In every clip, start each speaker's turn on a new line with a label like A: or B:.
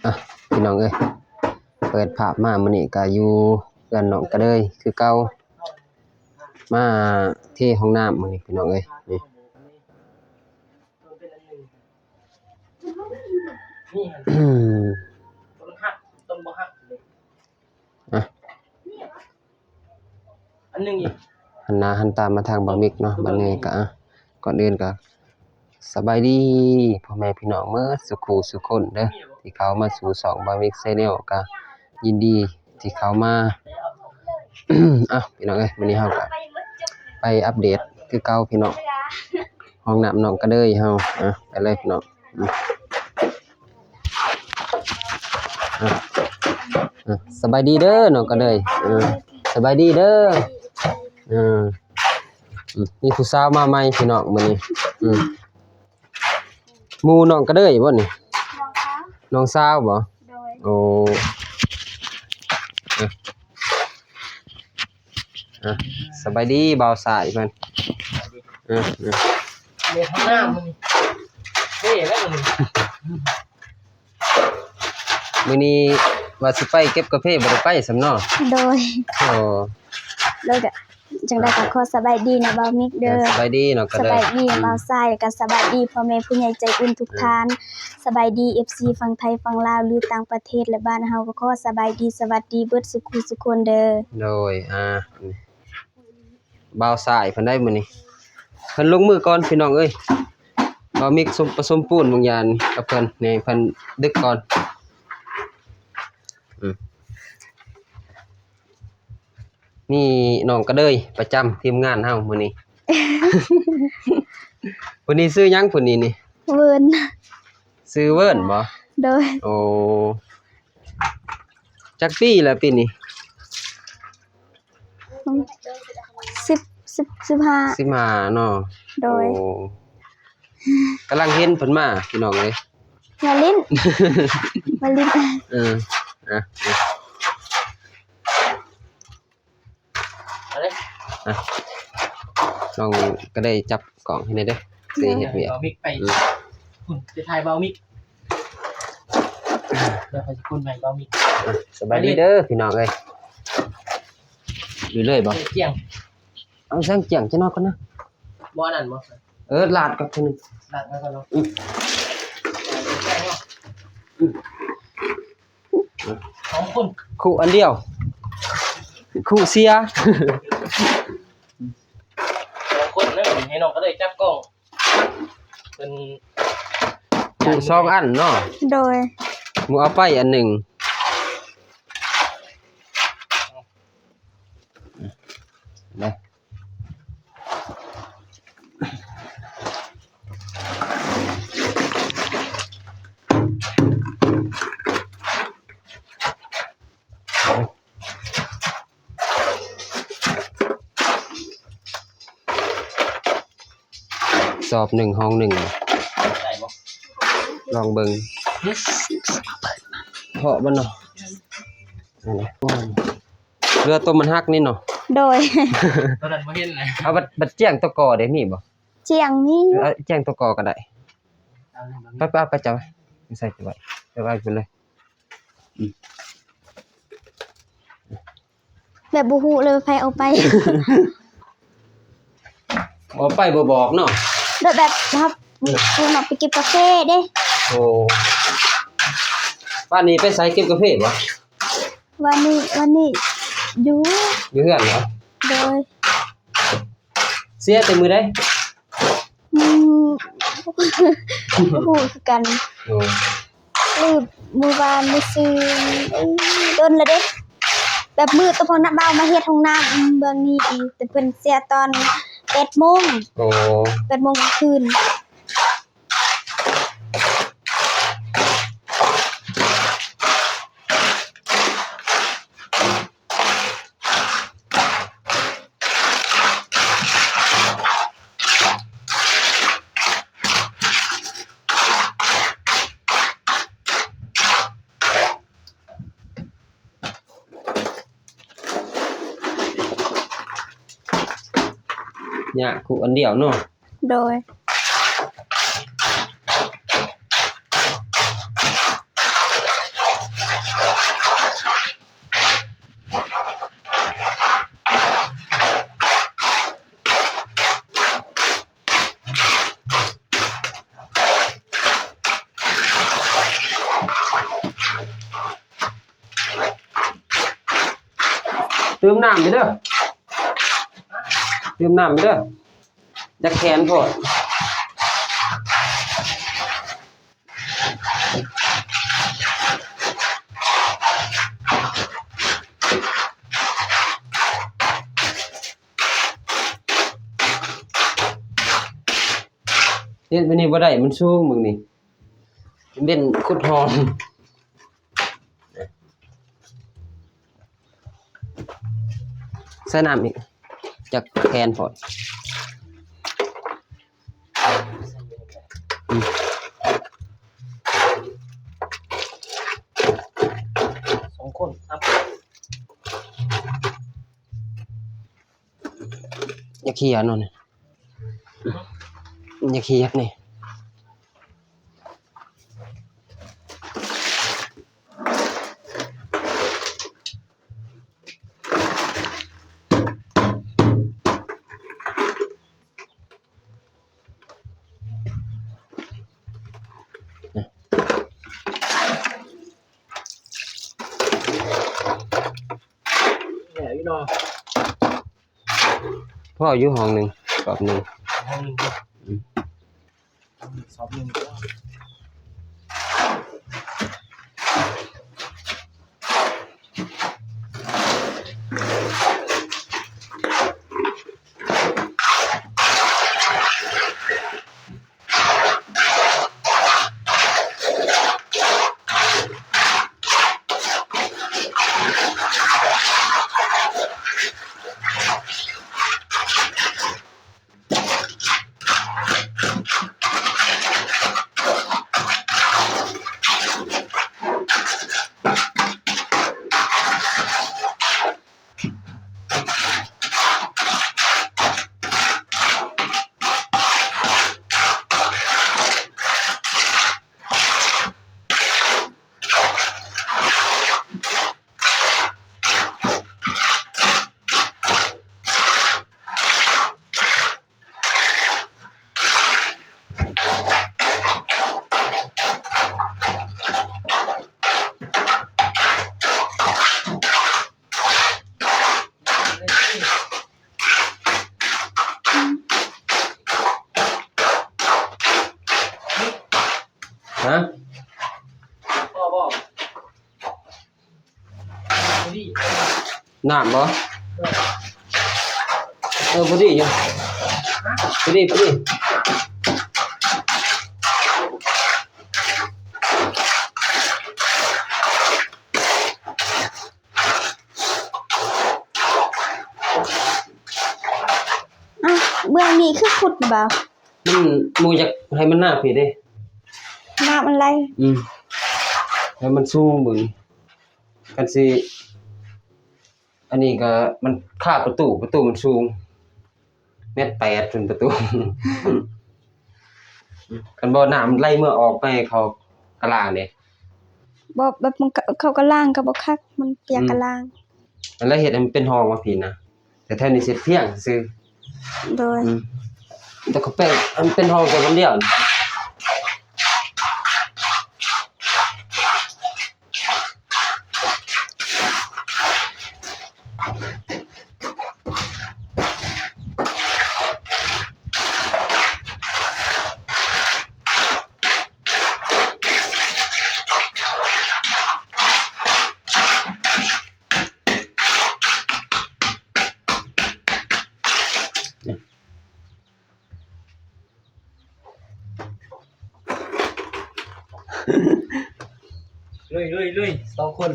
A: อ่ะพี่น้องเอ้ยเปิดภาพมามื้อนี้ก็อยู่เรือนน้องก็เลยคือเก่ามาเทห้องน้ำมื้อนี้พี่น้องเอ้ยนี่ อืม
B: ต้นหักต้นบ่หัก
A: อ่ะ
B: อันนึงอีก
A: หันหน้าหันตามาทางบ่มิกเนาะบัดนี้ก็ก่อนอื่นก็สบายดีพ่อแม่พี่น้องเมื่อสุขสุขคนเด้อที่เขามาสู่ช่องบ่มิก Channel ก็ยินดีที่เขามา อ้าวพี่น้องเอ้ยมื้อนี้เฮาก็ไปอัปเดตคือเก่าพี่น้องห้องน้ำน้องก็เลยเฮาไปเลยพี่น้องสบายดีเด้อน้องก็เลยสบายดีเด้อนี่ผู้สาวมาใหม่พี่น้องมื้อนี้หมู่น้องก็เลยบ่นี่น้องสาวบ่โอ้สบายดีบ่าวสายเพิ่น
B: เดี๋ยวข้างหน้ามันเฮ้แล้วมัน
A: มื้อนี้ว่าสิไปเก็บกาแฟบ่ได้ไปสำเนาะ
C: โดย
A: โอ้
C: เลยก็จังได๋ก็ขอสบายดีนะบ่าวมิกเด้อ
A: สบายดีเนาะก็
C: สบายดีบ่าวทรายก็สบายดีพ่อแม่ผู้ใหญ่ใจอุ่นทุกท่านสบายดี FC ฝั่งไทยฝั่งลาวหรือต่างประเทศและบ้านเฮาก็ขอสบายดีสวัสดีเบิดสุขุสุคนเด้อ
A: โดยบ่าวสายเพิ่นได้มื้อนี้เพิ่นลงมือก่อนพี่น้องเอ้ยบ่าวมิกผสมปูนบางอย่างกับเพิ่นนี่เพิ่นดึกก่อนนี่น้องก็เลยประจำทีมงานเฮามื้อนี้ วันนี้ซื้อหยังพุ่นนี้นี่
C: เวิ้น
A: ซื้อเวิ้นบ่
C: โดย
A: โอ้จักปีแล้วปีนี้15เนาะ
C: โดย
A: กำลังเห็นเพิ่นมาพี่น้องเอ้ย
C: มาลิ้น
A: น้องก็ได้จับกล่องให้ได้เด้อสิเฮ็ดเวียก
B: เบามิกไปคุณจะถ่ายเบามิกแล้วไปคุณใหม่เบามิก
A: สบายดีเด้อพี่น้องเอ้ยอยู่เลยบ่
B: เจียง
A: เอาสั่งเจียงจะนอนก่อนนะ
B: บ่นั่นบ่
A: ลาดกับคนนึง
B: ลาดมาก่อนเนาะของคุณ
A: คู่อันเดียวคู่เสีย
B: คนเด้อให้น้องก็ได้จับกล้องเป็น
A: คู่2อันเนาะ
C: โดย
A: หมู่เอาไปอันหนึ่งนะสอบ1ห้อง1ลองเบิ่งเพาะบ่เนาะเรือตัวมันฮักนี่เนาะ
C: โดย
B: ตอนนั้นบ่เห็นเลย
A: เอาบัดเจียงตะกอได้มีบ่
C: เจียงมี
A: เจียงตะกอก็ได้ไปจับใส่ไว้ไปเลย
C: แบบบ่ฮู้เลยไผเอาไป
A: เอาไปบ่บอกเนาะ
C: แบบครับคุณออกไปเก็บกาแฟเด้
A: โอ้บ้านนี้ไปไสเก็บกาแฟบ่
C: วันนี้อยู่
A: เฮือนเหรอ
C: โดย
A: เสียแต่มื้อใด
C: ฮู้คือกัน
A: โอ้
C: มื้อวานมื้อซื่อโดนละเด้แบบมื้อตะพอนักบ่าวมาเฮ็ดห้องน้ำเบื้องนี้อีกแต่เพิ่นเสียตอน8:00 น
A: โอ้
C: 8:00 นกลางคืน
A: เนี่ยคู่อันเดียวเนาะ
C: โดย
A: เติมน้ำไปเด้อเติมน้ำไปเด้อจะแขนพอเฮ็ดไปนี่บ่ได้มันสูงมึงนี่มันเป็นคุดหอมใส่น้ำอีกจากแคนพอด
B: สองคนครับ
A: อย่าขี้อันนั้นอย่าขี้ยักนี่
B: เนี่ยพี่น้อง
A: พ่ออยู่ห้องหนึ่งกรอบหนึ่ง
B: ห้องหนึ่งสอบหนึ่งก็
A: ฮะ
B: พ่อบอกดี
A: น้ำบ่พอดีอยู่พอดี
C: อ้าวเบื้องนี้คือขุดน่ะบ่าว
A: มันหมูอยากให้มันหน้าผิดเด้
C: น้ำอะไร
A: ให้มันสูงมึงกันสิอันนี้ก็มันค่าประตูมันสูง1.8 จนประตู กันบ่น้ำมันไหลเมื่อออกไปเขากะลางเด้
C: บ่แบบมันก็เขาก็ล้างก็บ่คักมันเปียกก็ล้าง
A: แล้วเฮ็ดให้มันเป็นห้องว่าผิดนะแต่แท้นี่เสร็จเพียงซื่อ
C: โดย
A: แต่ก็เป็นมันเป็นห้องแต่คนเดียว
B: ลุยสองคน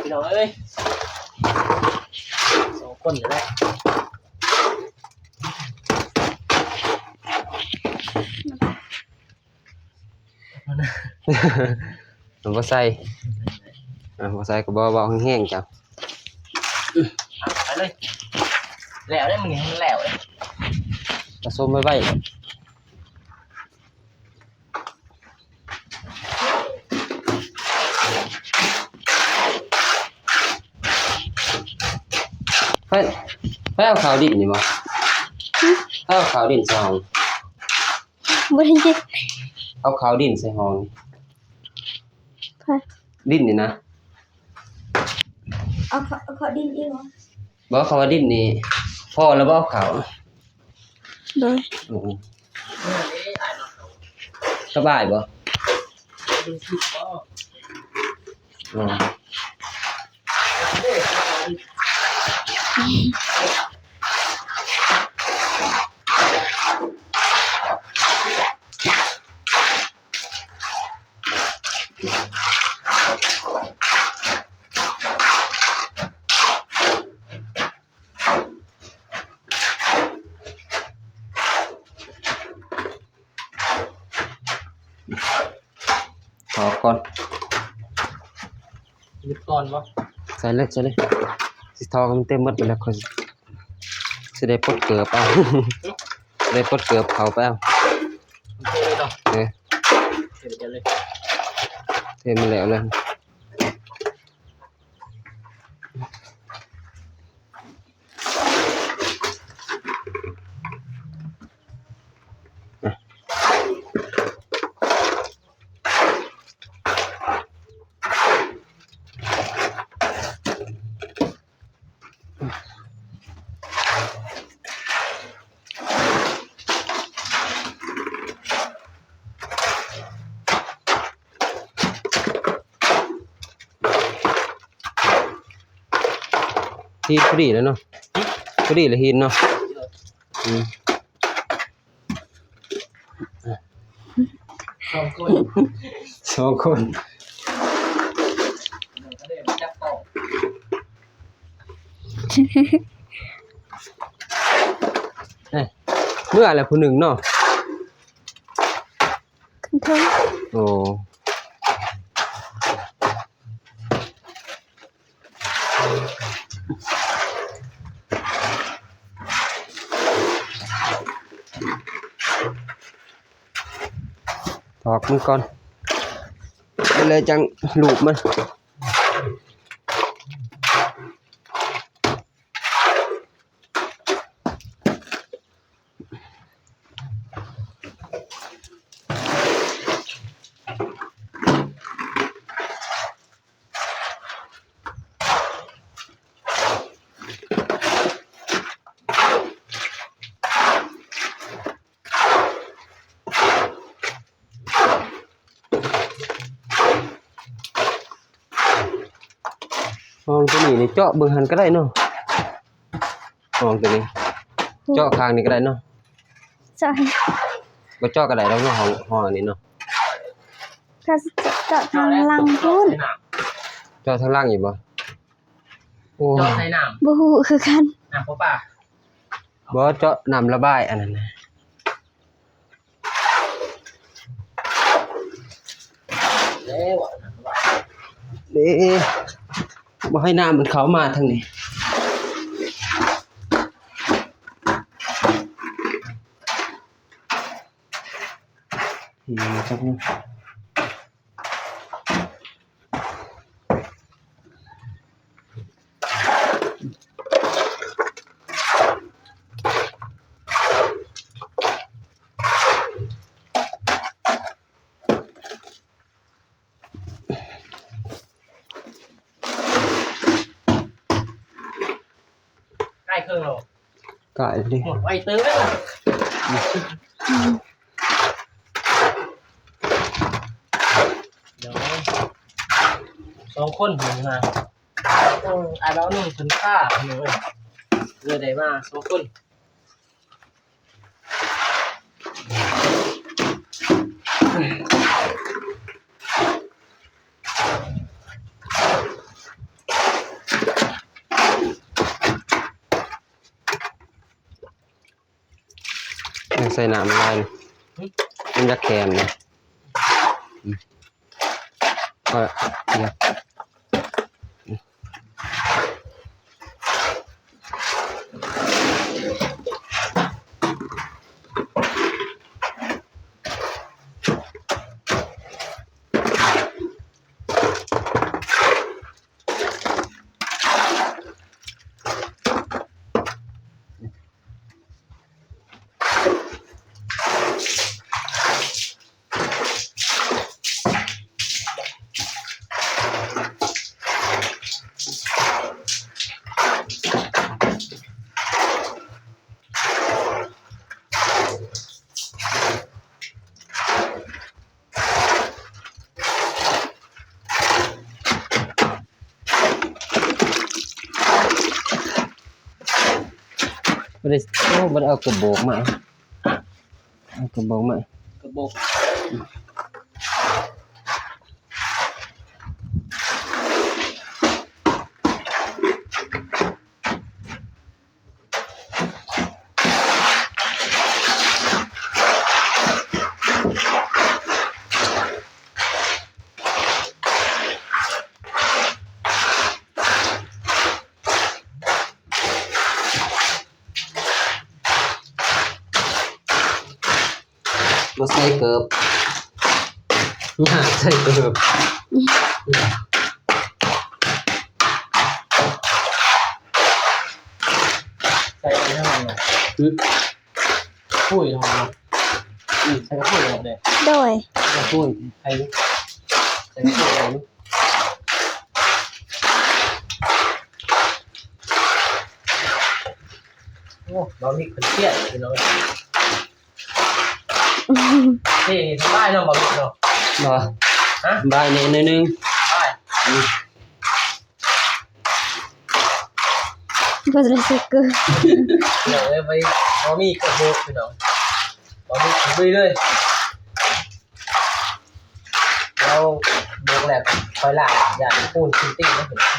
B: พี่น้องเอ้ยสองคนเลยแหละ
A: มันบ่ใส่บ่ใส่ก็บ่แห้งๆจ้ะ
B: ไปเลยแล้วได้มึงเห็นแล้วเลย
A: ผสมไว้ ไปเอาข้าวดิบนี่บ่ไปเอาข้าวดินใส่ห้อง
C: บ่ได้ยิน
A: เอาข้าวดินใส่ห้องนี่
C: ไป
A: ดินนี่นะ
C: เอาดินอีกเหรอ
A: บ่คำว่าดินนี่พ่อแล้วบ่เอาข้าว
C: โดย
A: อือสบายบ่
B: ดูคลิปก็
A: อ๋อขอก่อน
B: หยุดก่อนวะ
A: ใส่เลยสิทอมันเต็มหมดไปแล้วค่อยสิได้ปลดเกลือเอา สิได้ปลดเกลือเขาไปเอา
B: เทเลยต่อ
A: เด้อ
B: เทเลยเลย
A: เทมาแล้วเลยทีพอดีแล้วเนาะพอดีเลยหินเนาะอืม
B: สองคน
A: สองคน
B: ก็เลยมาจับต่อ
A: เมื่ออะไรผู้หนึ่งเนาะ
C: ขึ้นเทิง
A: โอ้ถอกมันก่อนไปเลยจังลูบมันมองตัวนี้นี่เจาะเบิ่งหันก็ได้เนาะมองตัวนี้เจาะข้างนี้ก็ได้เนาะ
C: จอย
A: บ่เจาะก็ได้แล้วเนาะห้องอันนี้เนาะ
C: ก็เจาะทางหลังพุ่น
A: เจาะทางล่างอีกบ่โอ้
B: จอดในน้
C: บ่ฮู้คือกัน
B: ำน้ำป่า
A: บ่เจาะน้ำระบายอันนั้นน่ะ
B: แล้ว
A: เด้บ่ให้น้ำมันเข้ามาทางนี้นี่จักนึง
B: ใกล้เครื่องเรา
A: กายดิ
B: หมดไวตื้อเลยเดี๋ยวสองคนหนึ่งมาไอ้เราหนึ่งถึงฆ่าหนึ่งเลยเรือใดมาสองคน
A: ใส่น้ำลายนะมันจะแข็งนะก็เดี๋ยว บ่ได้โอ้บ่ได้เอากระบอกมาเอากระบอกมาก
B: ระบอก
A: บ่ใส่เกิบยากใส่เกิบ
B: ใส่ไปทั้งหมดเลยปุ้ยทั้งหมดใส่กระปุ้ยหมดเลย
C: โดย
B: กระปุ้ยใส่ใส่กระปุ้ยอะไรลูกโอ้เรามีคนเครียดพี่น้องนี่ทำได้เนาะบอกเนาะ
A: บ่
B: ฮะ
A: บายแหน่หน่อยนึง
B: ได้
C: บ่ได้สิเกิด
B: พี่น้องเลยไปเรามีกระปุกพี่น้องเรามีกระปุยเลยเราโบกแหลกคอยหลากอย่างปูนซิตี้นะพี่น้อง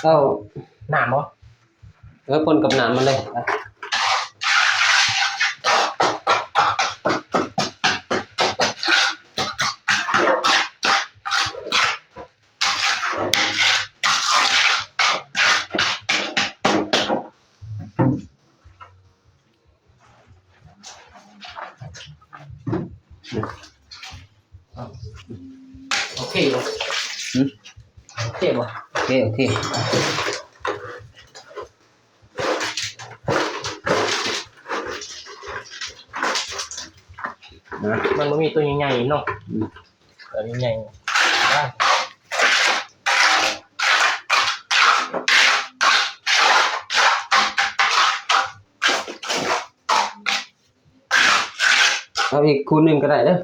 A: เอา
B: หนามเหรอ
A: ปนกับน้ำมันเลยไป
B: โอเคบ่
A: หืม
B: โอเคบ่
A: โอเคโอเคนะ
B: มันบ่มีตัวใหญ่ๆเนาะ
A: อืม
B: ตัวใหญ่ๆได้
A: เอาอีกคูณหนึ่งก็ได้เด้อ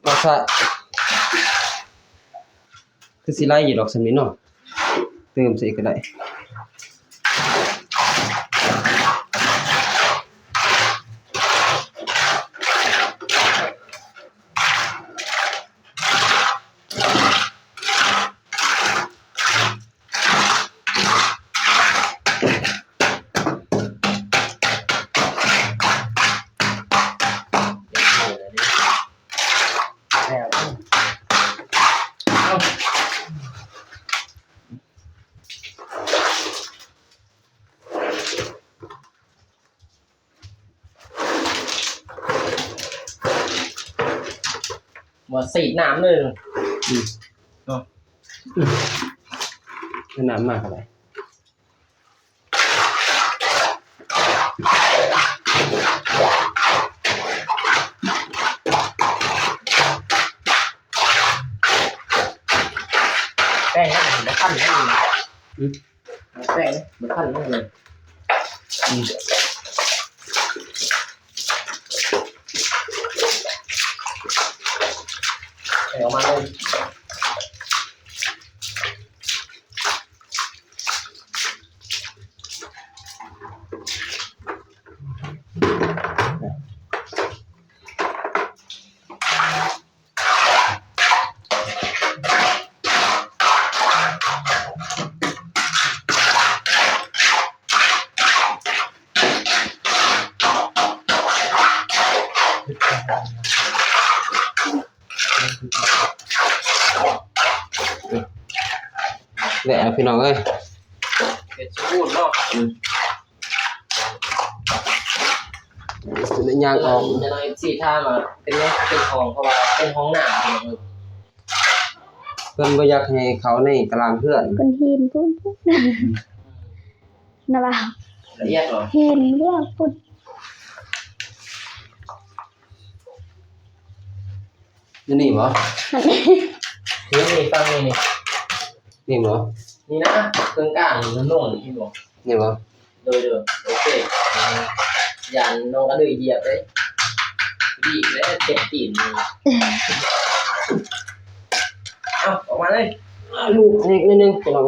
A: ว่าซะคือสิไล่อยู่ดอกสำนี้เนาะเติมใส่อีกก็ได้
B: แล้วเอาบ่สีดน้ำเลย
A: อืม
B: เนาะ
A: เอาน้ำมากก็ได้
B: แป้งนะมันขั้นนั่นเลย
A: อืม
B: แป้งนะมันขั้นนั่นเลย
A: อืม
B: ใส่ออกมาเลย
A: แหละพี่น้องเอ้ย
B: เผ็ดสมบูรณ์เนาะ
A: สิได้ย่างออก
B: จะน้อยสี่ท่ามาเป็นเนี้ยเป็นห้องเพราะว่าเป็นห้องหนามพี่น้อง
A: เพิ่นบ่อยากให้เขาในตารางเพื่อน
C: เพิ่นหินพุ่นนะบ่าว
B: ละเอียดเหรอ
C: หินเรื่องพุ่น
A: นี่บ่
B: นี่ฟังนี่
A: นี่บ่
B: นี่นะเครื่องกลางนุ่มๆที่บอก
A: นี่บ่
B: โดยโอเคยานน้องก็เลยเหยียบเลยดีแล้วเจ็บตีนเอ้า เอาออกมาเลย
A: ลูกเล็กนิดนึงพี่น้อง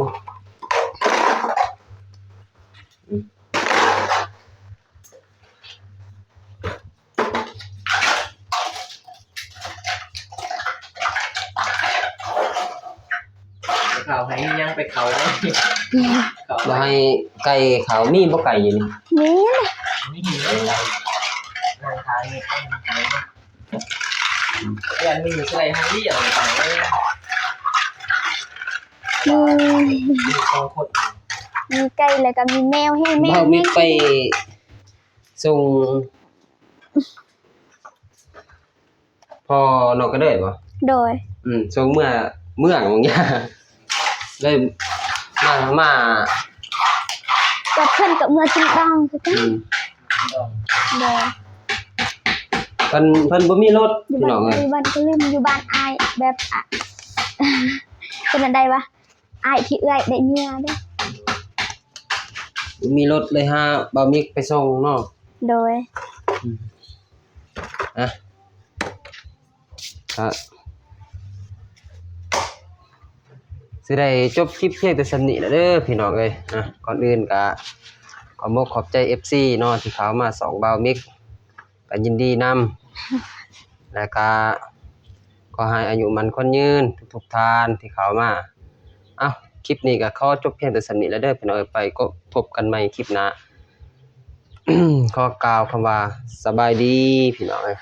B: ข่าวให้ยังไปเขาเลยเขา
A: บ่ให้ไก่ขาวมีบ่ไก่อยู่นี่
C: นี่แหละ
B: ไม่หิวเลยนางทายเนี่ยยันมีอยู่อะไรฮันนี่อย่างไร
C: มี
B: สองคน
C: มีไก่แล้วก็มีแมวให้แม
A: บ่
C: ว
A: มีไปส่งพอนอกก็ได้บ่
C: โดย
A: ส่งเมื่องอย่างเงี้ยเลยมา
C: กับเพิ่นกับเมื่อกินดองคือกัน
A: อืม
C: โดย
A: เพิ่นบ่มีรถ
C: อยู่
A: พี่น้องเอ้ย
C: บ้านก็ลืมอยู่บ้านอายแบบอ่ะ เป็นอันใดวะอายที่เอื้อยได้เมียเด้อ
A: มีรถเลยหาบ่าวมิกไปส่งเนาะ
C: โดย
A: อ่ะก็สิได้จบคลิปเพียงแต่ส่ำนี้แล้วเด้อพี่น้องเอ้ยก่อนอื่นก็ขอบขอบใจ FC เนาะที่เขามาส่องบ่าวมิกก็ยินดีนำแล้วก็ขอให้อายุมันคนยืนทุกๆท่านที่เขามาเอ้าคลิปนี้ก็ขอจบเพียงแต่ส่ำนี้แล้วเด้อพี่น้องเอ้ยไปก็พบกันใหม่คลิปหน้า ขอกล่าวคำว่าสบายดีพี่น้องเอ้ย